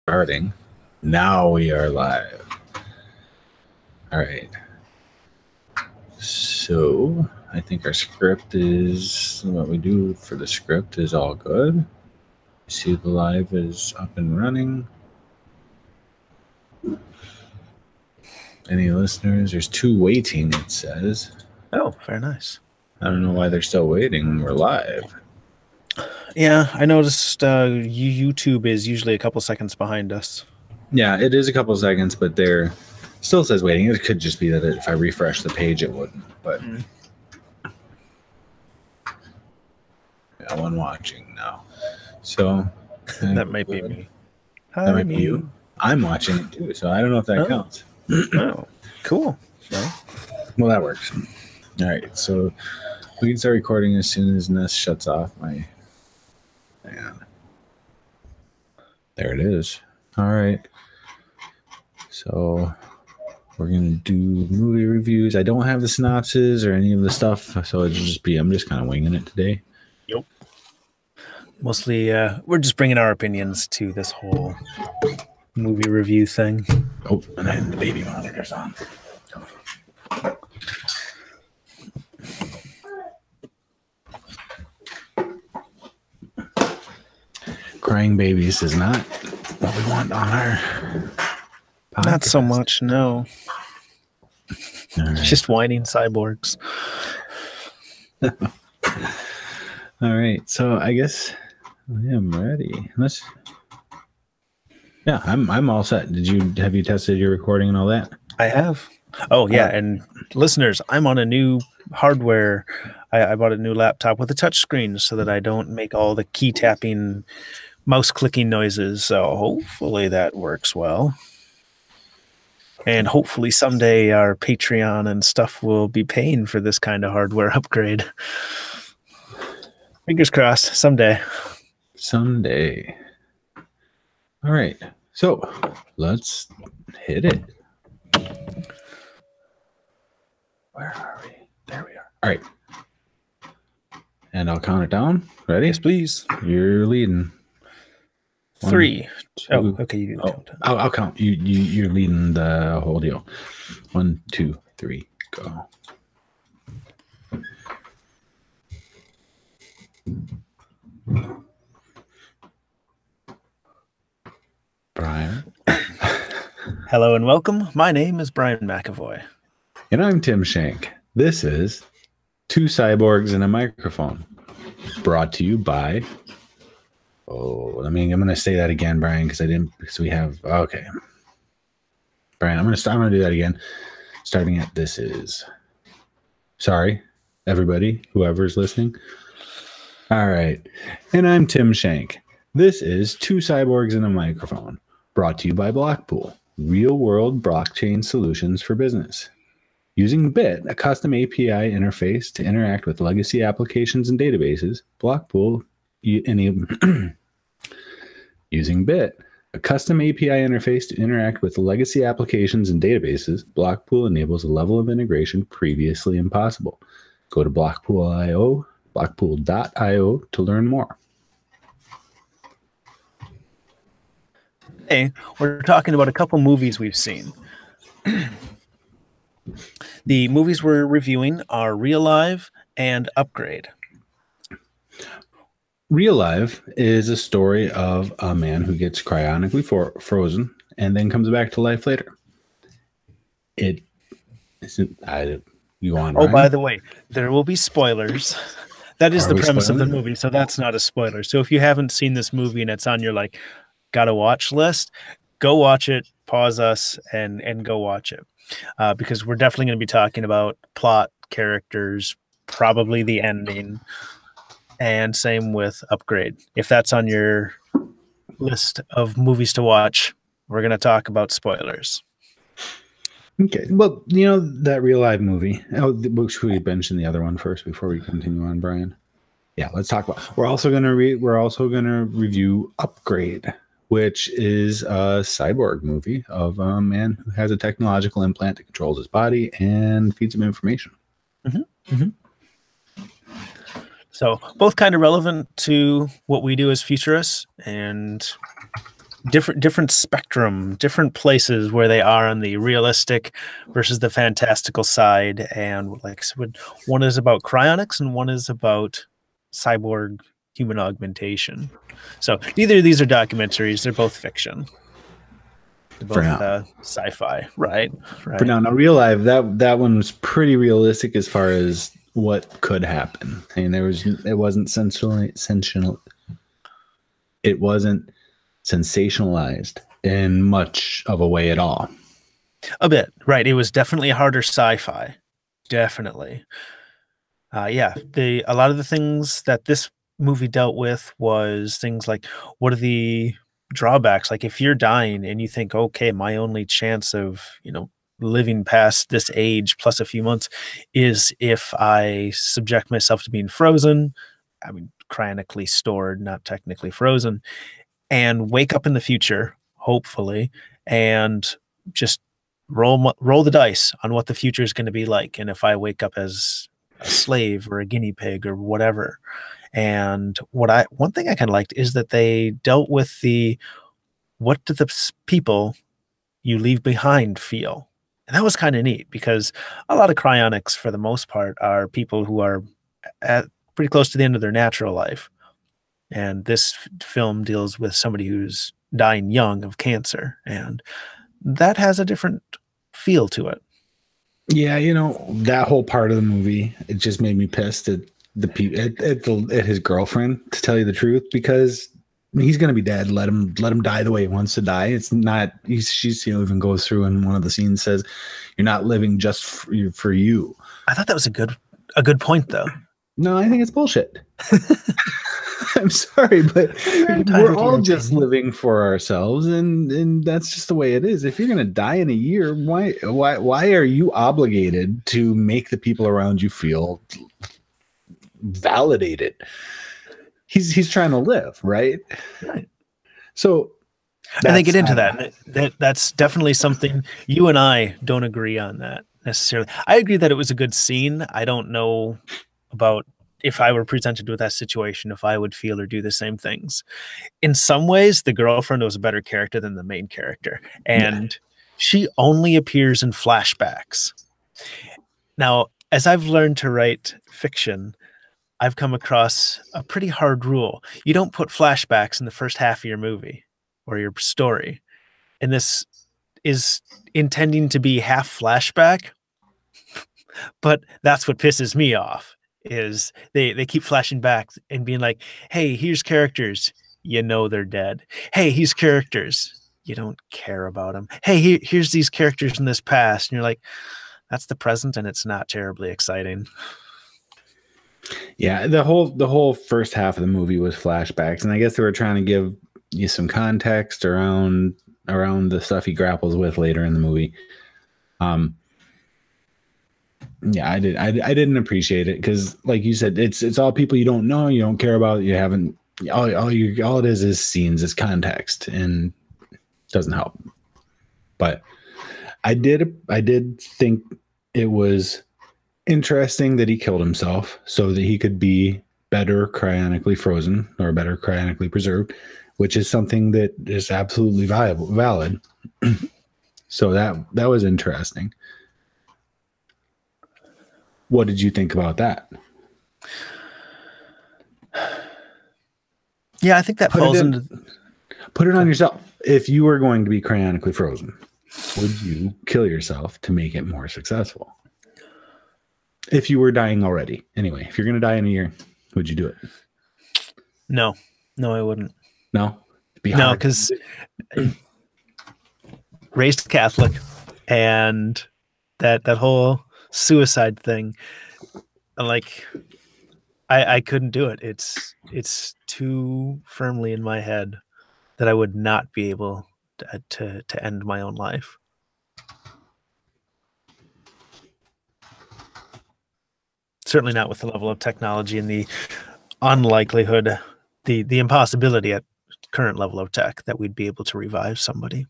Starting. Now we are live. All right. So I think our script is what we do for the script is all good. See, the live is up and running. Any listeners? There's 2 waiting, it says. Oh, very nice. I don't know why they're still waiting when we're live. Yeah, I noticed YouTube is usually a couple seconds behind us. Yeah, it is a couple seconds, but there still says waiting. It could just be that if I refresh the page, it wouldn't. But yeah, one watching now. So that might be me. Hi, that might be you. I'm watching it too, so I don't know if that counts. Oh, cool. Well, that works. All right, so we can start recording as soon as Nest shuts off my. Hang on. There it is. All right. So we're gonna do movie reviews. I don't have the synopsis or any of the stuff, so it'll just be. I'm just kind of winging it today. Yep. Mostly, we're just bringing our opinions to this whole movie review thing. Oh, and then the baby monitor's on. Crying babies is not what we want on our podcast. Not so much, no. Right. Just whining cyborgs. All right, so I guess I am ready. Yeah, I'm all set. Have you tested your recording and all that? I have. Oh yeah, and listeners, I'm on a new hardware. I bought a new laptop with a touch screen so that I don't make all the key tapping, mouse clicking noises. So hopefully that works well. And hopefully someday our Patreon and stuff will be paying for this kind of hardware upgrade. Fingers crossed, someday. Someday. All right, so let's hit it. Where are we? There we are. All right. And I'll count it down. Ready? Yes, please. You're leading. 3. 2. Oh, okay. You do the count. I'll count. You're leading the whole deal. 1, 2, 3, go. Brian. Hello and welcome. My name is Brian McAvoy. And I'm Tim Shank. This is 2 Cyborgs and a Microphone. Brought to you by... I'm going to say that again, Brian, because we have... Okay. Brian, I'm going to do that again. Starting at this is... Sorry, everybody, whoever's listening. All right. And I'm Tim Shank. This is 2 Cyborgs and a Microphone. Brought to you by Blockpool. Real-world blockchain solutions for business. Using BIT, a custom API interface to interact with legacy applications and databases, Blockpool using BIT, a custom API interface to interact with legacy applications and databases, Blockpool enables a level of integration previously impossible. Go to blockpool.io to learn more. Today, we're talking about a couple movies we've seen. The movies we're reviewing are Realive and Upgrade. Realive is a story of a man who gets cryonically frozen and then comes back to life later. You go on, Oh, Ryan? by the way, there will be spoilers. That is the premise of the movie, so that's not a spoiler. So if you haven't seen this movie and it's on your gotta watch list, go watch it, pause us, and go watch it. Because we're definitely going to be talking about plot, characters, probably the ending, and same with Upgrade. If that's on your list of movies to watch, we're going to talk about spoilers. Okay. Well, that Realive movie. Should we mention the other one first before we continue on, Brian? Yeah, let's talk about. We're also going to review Upgrade, which is a cyborg movie of a man who has a technological implant that controls his body and feeds him information. Mm-hmm. Mm-hmm. So both kind of relevant to what we do as futurists, and different spectrum, different places where they are on the realistic versus the fantastical side. And like so one is about cryonics and one is about cyborg human augmentation. So neither of these are documentaries; they're both fiction. They're both sci-fi, right? For now, Realive, that one was pretty realistic as far as what could happen. I mean, it wasn't sensational. It wasn't sensationalized in much of a way at all. A bit, right? It was definitely a harder sci-fi, definitely. Yeah, a lot of the things that this movie dealt with was things like, what are the drawbacks? Like if you're dying and you think, okay, my only chance of living past this age plus a few months is if I subject myself to being frozen. I mean, cryonically stored, not technically frozen, and wake up in the future, hopefully, and just roll the dice on what the future is going to be like. And if I wake up as a slave or a guinea pig or whatever. And one thing I kind of liked is that they dealt with what do the people you leave behind feel? And that was kind of neat because a lot of cryonics, for the most part, are people who are at pretty close to the end of their natural life. And this film deals with somebody who's dying young of cancer, and that has a different feel to it. Yeah, that whole part of the movie, it just made me pissed at the people at his girlfriend, to tell you the truth, because he's gonna be dead. Let him die the way he wants to die. It's not. She's even goes through in one of the scenes, says, "You're not living just for you." I thought that was a good point, though. No, I think it's bullshit. I'm sorry, but we're all just living for ourselves, and that's just the way it is. If you're gonna die in a year, why are you obligated to make the people around you feel validated? He's trying to live, right? Right. So, and they get into that's definitely something you and I don't agree on that necessarily. I agree that it was a good scene. I don't know about if I were presented with that situation, if I would feel or do the same things. In some ways, the girlfriend was a better character than the main character. And she only appears in flashbacks. Now, as I've learned to write fiction, I've come across a pretty hard rule. You don't put flashbacks in the first half of your movie or your story. And this is intending to be half flashback, but that's what pisses me off. Is they keep flashing back and being like, hey, here's characters, they're dead. Hey, here's characters, you don't care about them. Hey, here's these characters in this past, and you're like, that's the present, and it's not terribly exciting. Yeah, the whole first half of the movie was flashbacks, and I guess they were trying to give you some context around the stuff he grapples with later in the movie. Yeah, I didn't appreciate it because, like you said, it's all people you don't know, you don't care about, you haven't. All it is scenes, is context, and doesn't help. But I did think it was interesting that he killed himself so that he could be better cryonically frozen or better cryonically preserved, which is something that is absolutely valid. So that was interesting. What did you think about that? Yeah, I think that falls into... Put it on yourself. If you were going to be cryonically frozen, would you kill yourself to make it more successful? If you were dying already. Anyway, if you're going to die in a year, would you do it? No, I wouldn't. No? It'd be hard. No, hard. because raised Catholic, and that whole suicide thing, like, I couldn't do it. It's too firmly in my head that I would not be able to end my own life. Certainly not with the level of technology and the unlikelihood, the impossibility at current level of tech that we'd be able to revive somebody.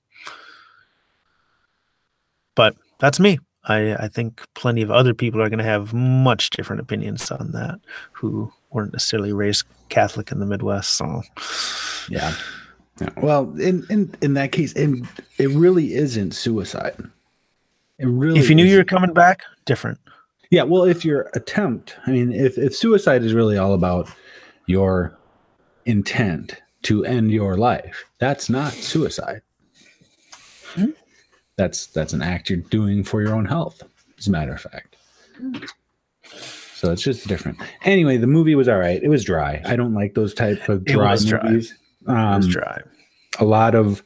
But that's me. I think plenty of other people are going to have much different opinions on that, who weren't necessarily raised Catholic in the Midwest. So, yeah. Yeah. Well, in that case, it really isn't suicide. It really if you knew isn't. you were coming back, different. Yeah, well, if your attempt, I mean, if suicide is really all about your intent to end your life, that's not suicide. Mhm. That's an act you're doing for your own health, as a matter of fact. So it's just different. Anyway, the movie was all right. It was dry. I don't like those type of dry movies. It was dry. A lot of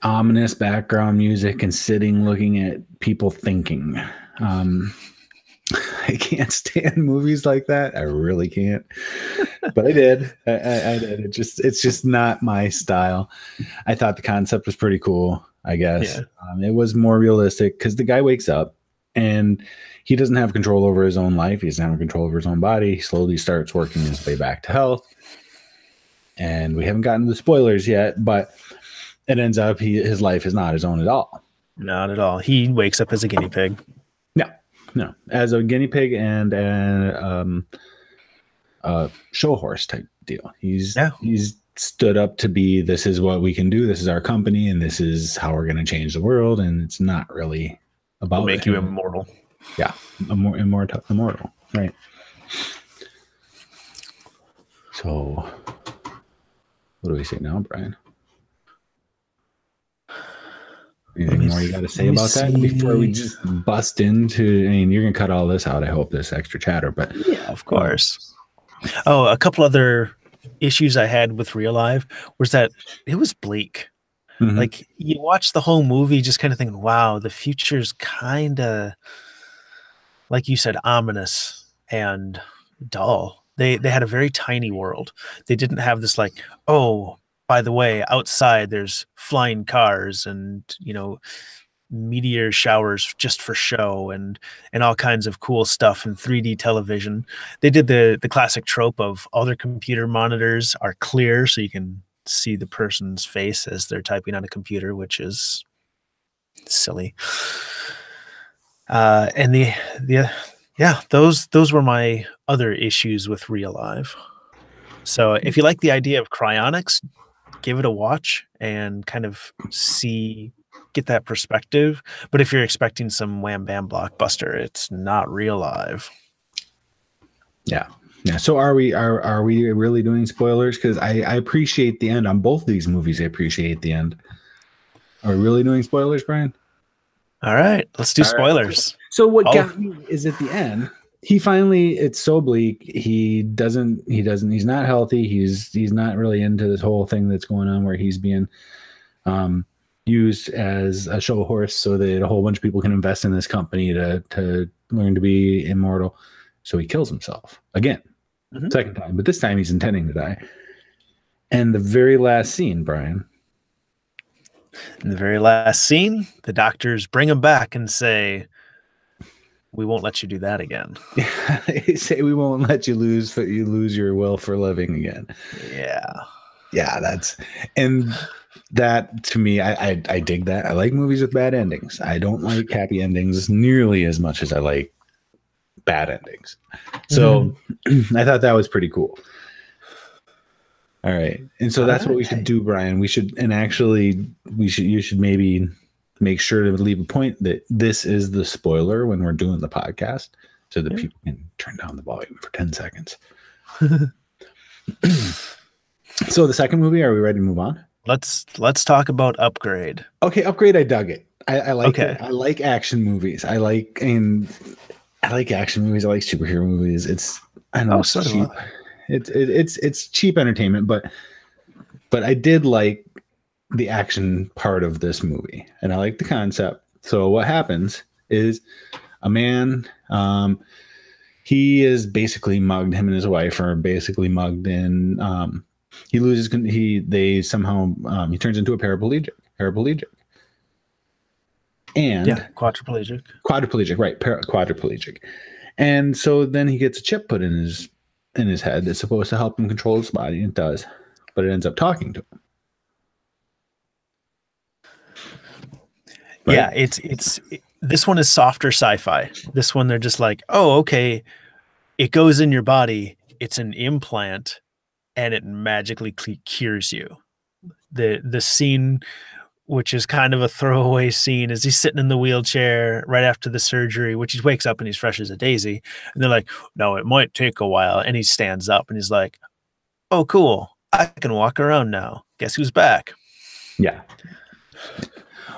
ominous background music and sitting looking at people thinking. I can't stand movies like that. I really can't. But I did. I did. It's just not my style. I thought the concept was pretty cool, I guess. Yeah. It was more realistic because the guy wakes up and he doesn't have control over his own life. He doesn't have control over his own body. He slowly starts working his way back to health. And we haven't gotten to the spoilers yet, but it ends up his life is not his own at all. Not at all. He wakes up as a guinea pig. No, as a guinea pig and a show horse type deal. He's stood up to be, this is what we can do. This is our company, and this is how we're going to change the world. And it's not really about make you immortal. Yeah, immortal, right? So, what do we say now, Brian? Anything more you got to say about that before we just bust into? I mean, you're gonna cut all this out. I hope, this extra chatter, but yeah, of course. Oh, a couple other issues I had with Realive was that it was bleak. Mm-hmm. Like, you watch the whole movie just kind of thinking, wow, the future's kind of, like you said, ominous and dull. They had a very tiny world. They didn't have this like, oh, by the way, outside there's flying cars and, you know, meteor showers just for show and all kinds of cool stuff and 3D television. They did the classic trope of all their computer monitors are clear so you can see the person's face as they're typing on a computer, which is silly. And those were my other issues with Realive. So if you like the idea of cryonics, give it a watch and kind of get that perspective. But if you're expecting some wham bam blockbuster, it's not Realive. Yeah. So are we really doing spoilers? Because I appreciate the end on both these movies. I appreciate the end. Are we really doing spoilers, Brian? All right, let's do spoilers. Right. So what got me is at the end, he finally, it's so bleak. He's not healthy. He's not really into this whole thing that's going on where he's being used as a show horse so that a whole bunch of people can invest in this company to learn to be immortal. So he kills himself again, second time, but this time he's intending to die. And the very last scene, Brian. In the very last scene, the doctors bring him back and say, we won't let you do that again. Yeah, they say we won't let you lose your will for living again. Yeah, that to me, I dig that. I like movies with bad endings. I don't like happy endings nearly as much as I like bad endings. So I thought that was pretty cool. All right. And so that's what we should do, Brian. You should maybe make sure to leave a point that this is the spoiler when we're doing the podcast so that people can turn down the volume for 10 seconds. So the second movie, are we ready to move on? Let's talk about Upgrade. Okay, Upgrade, I dug it. I like it. I like action movies. I like action movies. I like superhero movies. It's cheap. It's cheap entertainment, but I did like the action part of this movie, and I like the concept. So what happens is a man, he is basically mugged. Him and his wife are basically mugged, and he loses. He turns into a paraplegic, and quadriplegic, right? Quadriplegic, and so then he gets a chip put in his head that's supposed to help him control his body, and it does, but it ends up talking to him. Right? Yeah, it's this one is softer sci-fi. This one they're just like, oh, okay, it goes in your body. It's an implant. and it magically cures you. The scene, which is kind of a throwaway scene, is he's sitting in the wheelchair right after the surgery, which he wakes up and he's fresh as a daisy. And they're like, no, it might take a while. And he stands up and he's like, oh, cool. I can walk around now. Guess who's back? Yeah.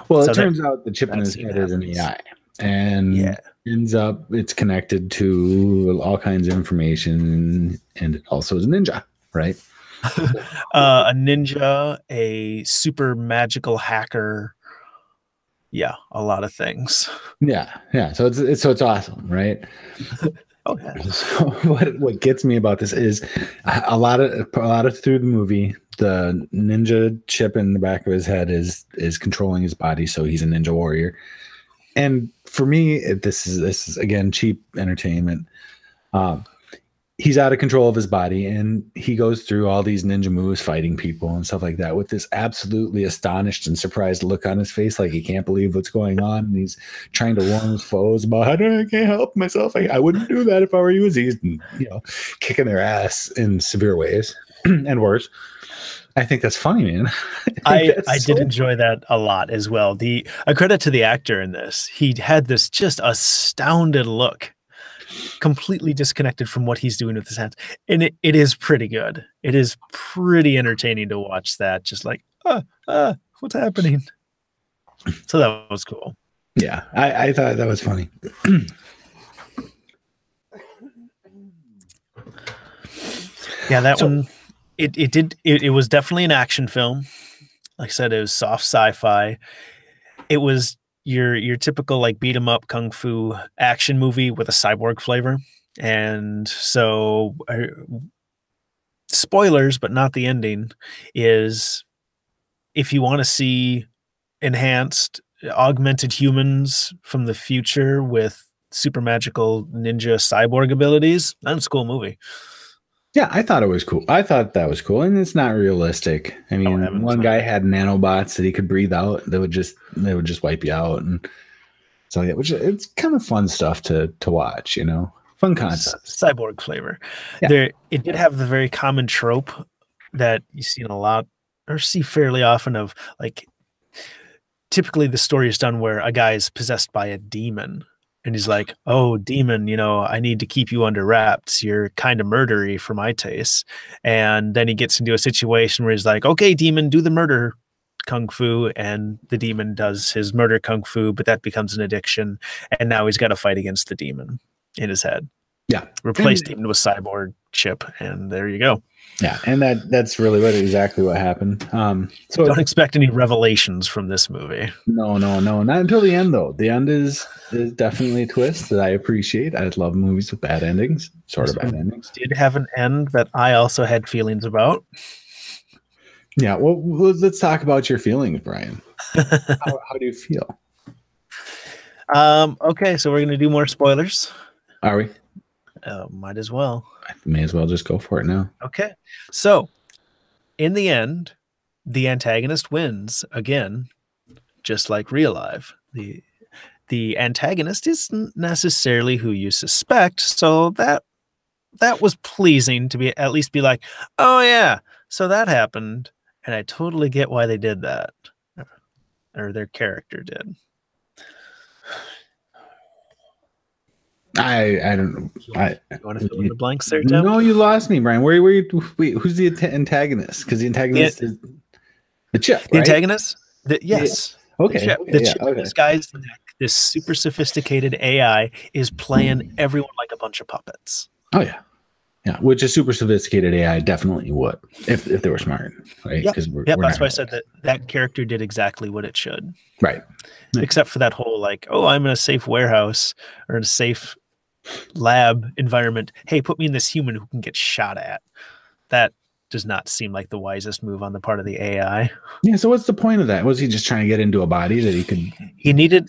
Well, so it turns out the chip in his head is an AI. And ends up, it's connected to all kinds of information. And it also is a ninja, right? A ninja, a super magical hacker. Yeah, a lot of things. Yeah. So it's awesome, right? Oh yeah. So what gets me about this is a lot of through the movie, the ninja chip in the back of his head is controlling his body, so he's a ninja warrior. And for me, this is again cheap entertainment. He's out of control of his body, and he goes through all these ninja moves, fighting people and stuff like that, with this absolutely astonished and surprised look on his face, like he can't believe what's going on. And he's trying to warn his foes about, I can't help myself. I wouldn't do that if I were you. He's kicking their ass in severe ways and worse. I think that's funny, man. I did enjoy that a lot as well. A credit to the actor in this. He had this just astounded look, completely disconnected from what he's doing with his hands. And it is pretty good. It is pretty entertaining to watch that. Just like, what's happening? So that was cool. Yeah, I thought that was funny. Yeah, that one, it was definitely an action film. Like I said, it was soft sci-fi. It was your typical like beat 'em up kung fu action movie with a cyborg flavor. And so spoilers, but not the ending, is if you want to see enhanced augmented humans from the future with super magical ninja cyborg abilities, that's a cool movie. Yeah, I thought it was cool. I thought that was cool, and it's not realistic. I mean, one guy had nanobots that he could breathe out that would just wipe you out, and so yeah, which it's kind of fun stuff to watch. Fun concepts. Cyborg flavor. Yeah. It did have the very common trope that you see a lot or see fairly often of, like, typically the story is done where a guy is possessed by a demon. And he's like, oh, demon, I need to keep you under wraps. You're kind of murdery for my taste. And then he gets into a situation where he's like, okay, demon, do the murder kung fu. And the demon does his murder kung fu, but that becomes an addiction. And now he's got to fight against the demon in his head. Yeah. Replace demon with cyborg chip. And there you go. Yeah. And that's really exactly what happened. So don't expect any revelations from this movie. No. Not until the end, though. The end is definitely a twist that I appreciate. I love movies with bad endings, sort of bad endings. Did have an end that I also had feelings about. Yeah. Well, let's talk about your feelings, Brian. How do you feel? Okay. So we're going to do more spoilers. Are we? Might as well. I may as well just go for it now. Okay. So, in the end, the antagonist wins again, just like Realive. The antagonist isn't necessarily who you suspect, so that was pleasing to at least be like, oh yeah, so that happened, and I totally get why they did that, or their character did. I don't. You want to fill in the blanks there, Tim? No, you lost me, Brian. Where you? Wait, who's the antagonist? Because the antagonist is the chip. The right? antagonist? Yes. Yeah. Okay. The chip disguised in this super sophisticated AI is playing everyone like a bunch of puppets. Oh yeah, yeah. Which a super sophisticated AI definitely would if they were smart, right? Because that's why I said that character did exactly what it should. Right. Except for that whole like, oh, I'm in a safe warehouse or in a safe lab environment. Hey, put me in this human who can get shot at. That does not seem like the wisest move on the part of the AI. Yeah. So what's the point of that? Was he just trying to get into a body that he could? He needed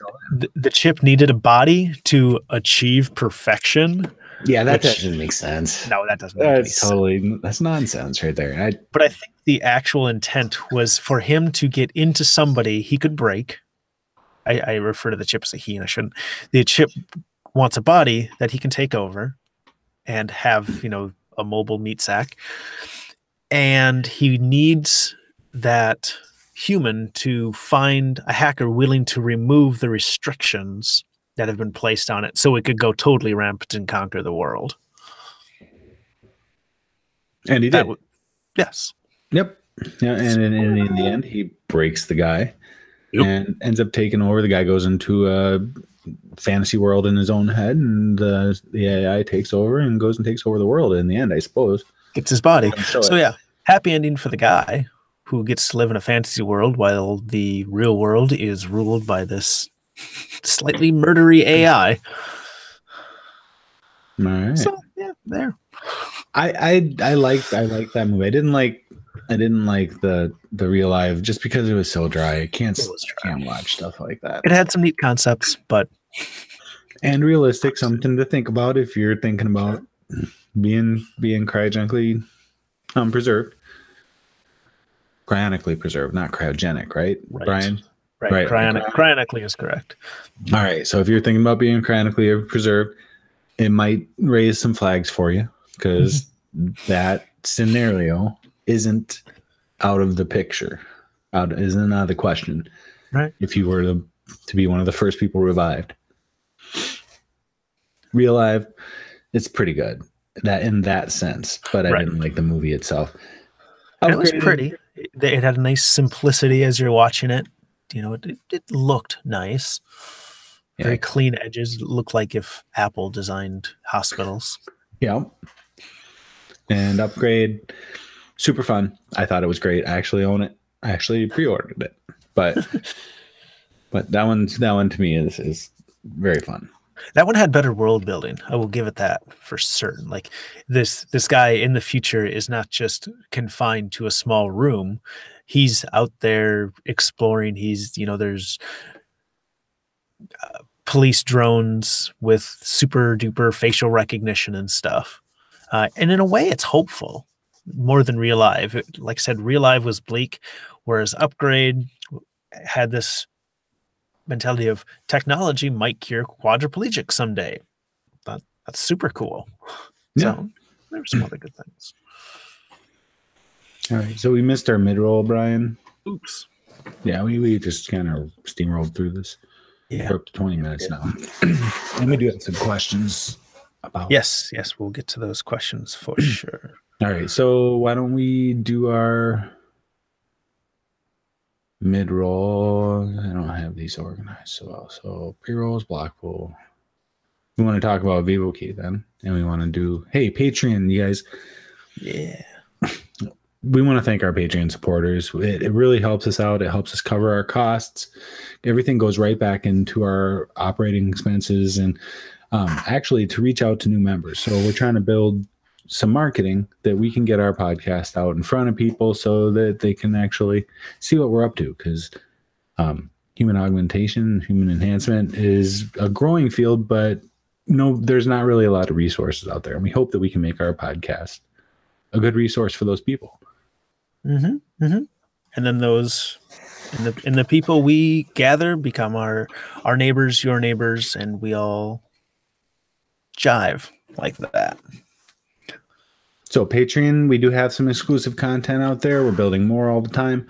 the chip needed a body to achieve perfection. Yeah, that doesn't make sense. No, that doesn't make any sense. That's nonsense right there. But I think the actual intent was for him to get into somebody he could break. I refer to the chip as a he, and I shouldn't. The chip wants a body that he can take over and have, a mobile meat sack. and he needs that human to find a hacker willing to remove the restrictions that have been placed on it so it could go totally rampant and conquer the world. And he did. Yes. Yep. Yeah, and in the end, he breaks the guy and ends up taking over. The guy goes into a fantasy world in his own head, and the AI takes over and goes and takes over the world. In the end, I suppose. Gets his body. So yeah, happy ending for the guy who gets to live in a fantasy world while the real world is ruled by this slightly murdery AI. All right. So yeah, there. I like that movie. I didn't like the Realive just because it was so dry. I can't watch stuff like that. It had some neat concepts, but and realistic, something to think about if you're thinking about being cryogenically preserved. Cryonically preserved, not cryogenic, right, Brian? Right. Cryonically is correct. All right. So if you're thinking about being cryonically preserved, it might raise some flags for you because that scenario isn't out of the picture, isn't out of the question. Right. If you were to be one of the first people revived. Realive, it's pretty good in that sense, but I didn't like the movie itself. It was pretty. It had a nice simplicity as you're watching it. You know, it looked nice. Yeah. Very clean edges. It looked like if Apple designed hospitals. Yeah. And Upgrade, super fun. I thought it was great. I actually own it. I actually pre-ordered it. But that one to me is very fun. That one had better world building. I will give it that for certain. Like this guy in the future is not just confined to a small room. He's out there exploring. There's police drones with super duper facial recognition and stuff. And in a way, it's hopeful more than Realive. Like I said, Realive was bleak, whereas Upgrade had this mentality of technology might cure quadriplegic someday. That's super cool. Yeah. So there's some other good things. All right. So we missed our mid-roll, Brian. Oops. Yeah, we just kind of steamrolled through this. Yeah. We're up to 20 minutes now. And we do have some questions about. Yes, we'll get to those questions for sure. All right. So why don't we do our mid-roll? I don't have these organized so well. So pre-rolls, block pool. We want to talk about VivoKey then. And we want to do, hey, Patreon, you guys. Yeah. We want to thank our Patreon supporters. It really helps us out. It helps us cover our costs. Everything goes right back into our operating expenses and actually to reach out to new members. So we're trying to build some marketing that we can get our podcast out in front of people so that they can actually see what we're up to. Because human augmentation, human enhancement is a growing field, but there's not really a lot of resources out there. And we hope that we can make our podcast a good resource for those people. Mm-hmm. Mm-hmm. And then those and the people we gather become our neighbors, your neighbors, and we all jive like that. So Patreon, we do have some exclusive content out there. We're building more all the time.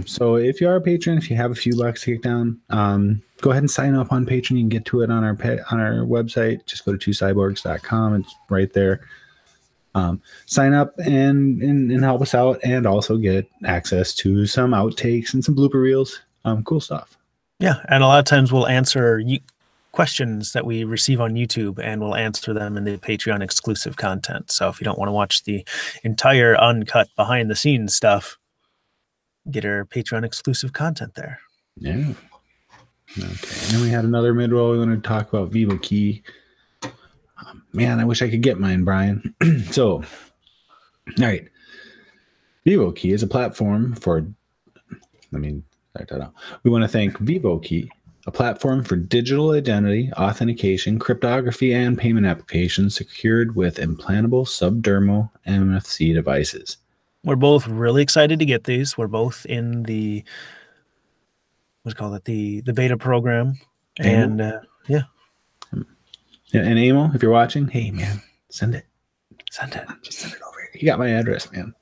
So if you are a patron, if you have a few bucks to kick down, go ahead and sign up on Patreon. You can get to it on our website. Just go to 2cyborgs.com. It's right there. Sign up and help us out, and also get access to some outtakes and some blooper reels. Cool stuff. Yeah, and a lot of times we'll answer questions that we receive on YouTube, and we'll answer them in the Patreon exclusive content. So if you don't want to watch the entire uncut behind the scenes stuff, get our Patreon exclusive content there. Yeah. Okay. And then we had another mid-roll. We want to talk about VivoKey. Man, I wish I could get mine, Brian. So, all right. VivoKey is a platform for, let me start that out. We want to thank VivoKey, a platform for digital identity, authentication, cryptography, and payment applications secured with implantable subdermal MFC devices. We're both really excited to get these. We're both in the, the beta program. And yeah. And Emil, if you're watching, hey, man, send it. Send it. Just send it over here. You got my address, man.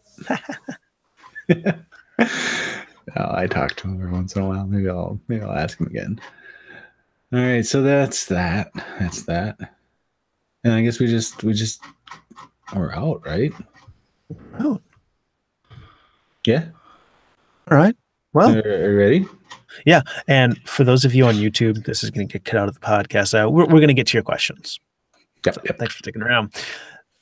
I talk to him every once in a while. Maybe I'll ask him again. All right, so that's that. That's that. And I guess we're out, right? Oh, yeah. All right. Well, are you ready? Yeah. And for those of you on YouTube, this is going to get cut out of the podcast. We're going to get to your questions. Yep, so Thanks for sticking around.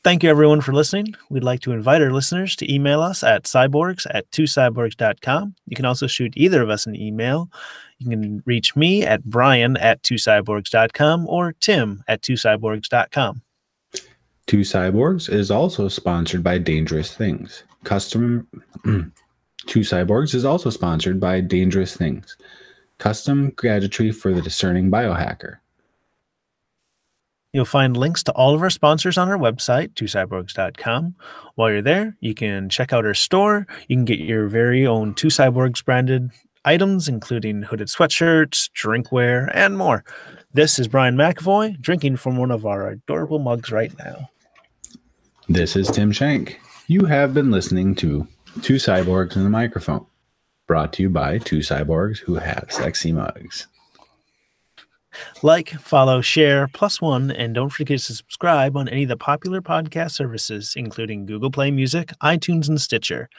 Thank you, everyone, for listening. We'd like to invite our listeners to email us at cyborgs@2cyborgs.com. You can also shoot either of us an email. You can reach me at brian@2cyborgs.com or tim@2cyborgs.com. 2Cyborgs is also sponsored by Dangerous Things. 2Cyborgs is also sponsored by Dangerous Things, custom gadgetry for the discerning biohacker. You'll find links to all of our sponsors on our website, 2cyborgs.com. While you're there, you can check out our store. You can get your very own 2Cyborgs branded items, including hooded sweatshirts, drinkware, and more. This is Brian McAvoy, drinking from one of our adorable mugs right now. This is Tim Shank. You have been listening to 2Cyborgs and the Microphone, brought to you by 2Cyborgs who have sexy mugs. Like, follow, share, +1, and don't forget to subscribe on any of the popular podcast services, including Google Play Music, iTunes, and Stitcher.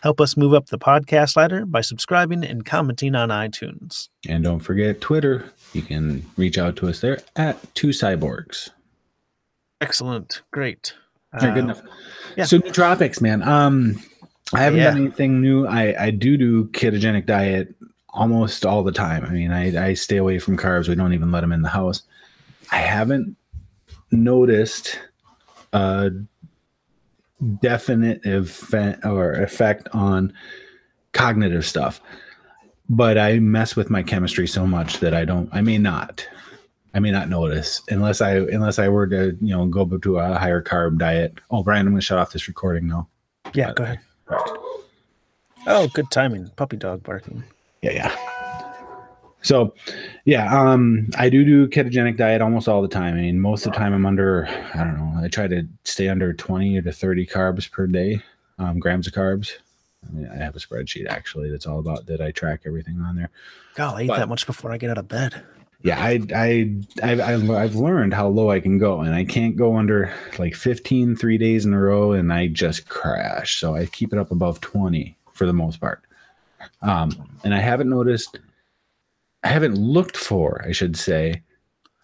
Help us move up the podcast ladder by subscribing and commenting on iTunes. And don't forget Twitter. You can reach out to us there at 2Cyborgs. Excellent. Great. Good enough. Yeah. So nootropics, man. I haven't done anything new. I do ketogenic diet almost all the time. I mean, I stay away from carbs. We don't even let them in the house. I haven't noticed a definite effect on cognitive stuff, but I mess with my chemistry so much that I may not notice unless I were to, go to a higher carb diet. Oh, Brian, I'm going to shut off this recording now. Yeah, go ahead. Right. Oh, good timing. Puppy dog barking. Yeah. So, I do ketogenic diet almost all the time. I mean, most of the time I'm under, I don't know, I try to stay under 20 to 30 carbs per day, grams of carbs. I mean, I have a spreadsheet actually that's all about that. I track everything on there. God, I eat that much before I get out of bed. Yeah, I've learned how low I can go, and I can't go under like 15 3 days in a row, and I just crash. So I keep it up above 20 for the most part. And I haven't looked for, I should say,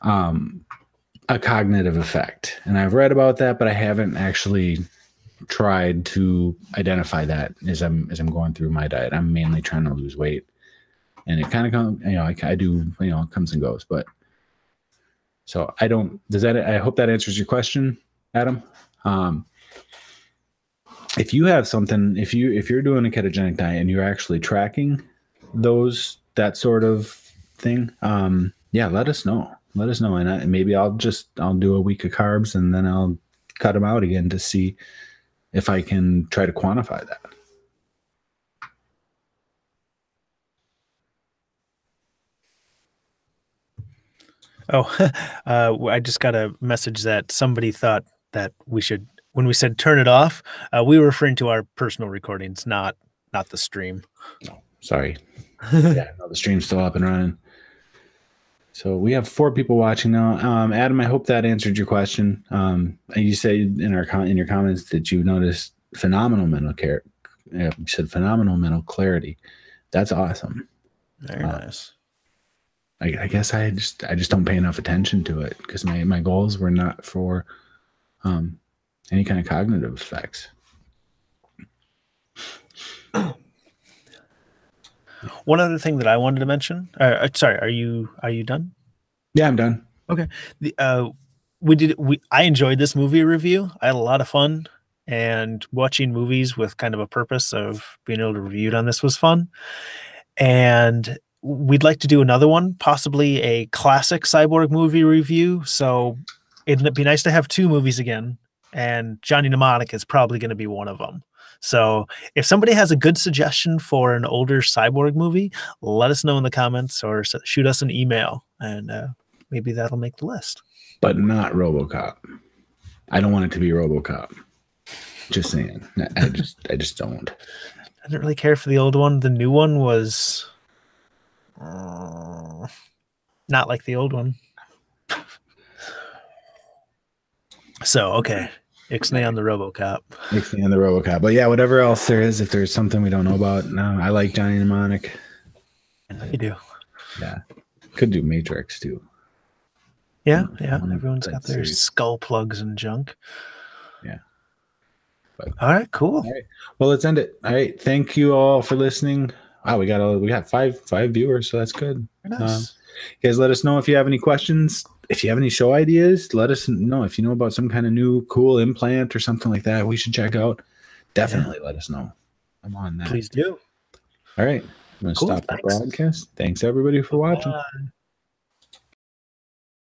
a cognitive effect. And I've read about that, but I haven't actually tried to identify that as I'm going through my diet. I'm mainly trying to lose weight. And it kind of comes, I do, it comes and goes, but so I hope that answers your question, Adam. If you have something, if you're doing a ketogenic diet and you're actually tracking that sort of thing, let us know. And maybe I'll do a week of carbs and then I'll cut them out again to see if I can try to quantify that. Oh, I just got a message that somebody thought that when we said turn it off, we were referring to our personal recordings, not the stream. No, sorry. No, the stream's still up and running. So we have 4 people watching now. Adam, I hope that answered your question. You said in your comments that you noticed phenomenal mental care. You said phenomenal mental clarity. That's awesome. Very nice. I guess I just don't pay enough attention to it because my goals were not for any kind of cognitive effects. One other thing that I wanted to mention. Sorry, are you done? Yeah, I'm done. Okay. I enjoyed this movie review. I had a lot of fun, and watching movies with kind of a purpose of being able to review it on this was fun. And we'd like to do another one, possibly a classic Cyborg movie review. So it'd be nice to have 2 movies again, and Johnny Mnemonic is probably going to be one of them. So if somebody has a good suggestion for an older Cyborg movie, let us know in the comments or shoot us an email, and maybe that'll make the list. But not RoboCop. I don't want it to be RoboCop. Just saying. I just don't. I didn't really care for the old one. The new one was not like the old one. So, okay. Ixnay on the RoboCop. Ixnay on the RoboCop. But yeah, whatever else there is, if there's something we don't know about, no, I like Johnny Mnemonic. You do. Yeah. Could do Matrix too. Yeah. Everyone's got their skull plugs and junk. Yeah. But, all right, cool. All right. Well, let's end it. All right. Thank you all for listening. Wow, we got five viewers, so that's good. Nice. Guys, let us know if you have any questions. If you have any show ideas, let us know. If you know about some kind of new cool implant or something like that we should check out, definitely let us know. I'm on that. Please do. All right. I'm going to stop the broadcast. Thanks, everybody, for watching.